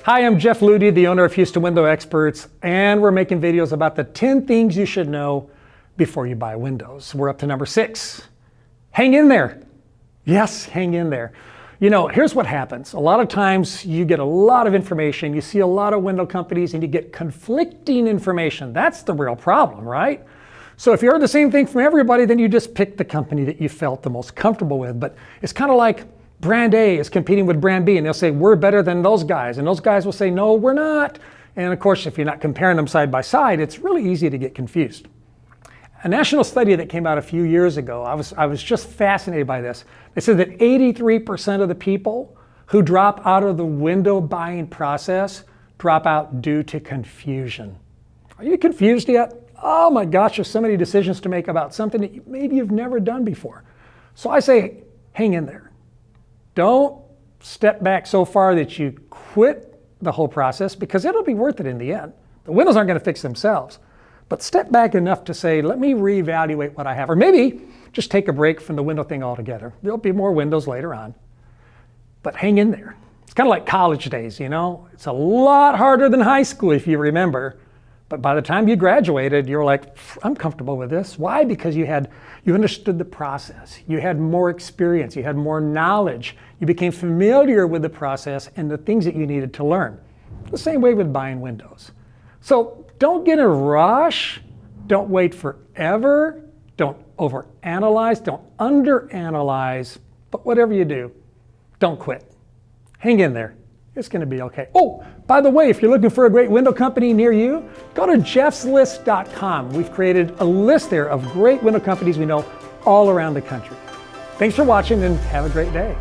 Hi, I'm Jeff Ludy, the owner of Houston Window Experts, and we're making videos about the 10 things you should know before you buy windows. We're up to number 6. Hang in there. Yes, hang in there. You know, here's what happens. A lot of times you get a lot of information, you see a lot of window companies, and you get conflicting information. That's the real problem, right? So if you heard the same thing from everybody, then you just pick the company that you felt the most comfortable with. But it's kind of like brand A is competing with brand B, and they'll say, we're better than those guys. And those guys will say, no, we're not. And of course, if you're not comparing them side by side, it's really easy to get confused. A national study that came out a few years ago, I was just fascinated by this. It said that 83% of the people who drop out of the window buying process drop out due to confusion. Are you confused yet? Oh my gosh, there's so many decisions to make about something that maybe you've never done before. So I say, hang in there. Don't step back so far that you quit the whole process, because it'll be worth it in the end. The windows aren't going to fix themselves. But step back enough to say, let me reevaluate what I have. Or maybe just take a break from the window thing altogether. There'll be more windows later on. But hang in there. It's kind of like college days, you know? It's a lot harder than high school, if you remember. But by the time you graduated, you're like, I'm comfortable with this. Why? Because you understood the process. You had more experience. You had more knowledge. You became familiar with the process and the things that you needed to learn. The same way with buying windows. So don't get in a rush. Don't wait forever. Don't overanalyze. Don't underanalyze. But whatever you do, don't quit. Hang in there. It's going to be okay. Oh, by the way, if you're looking for a great window company near you, go to jeffslist.com. We've created a list there of great window companies we know all around the country. Thanks for watching and have a great day.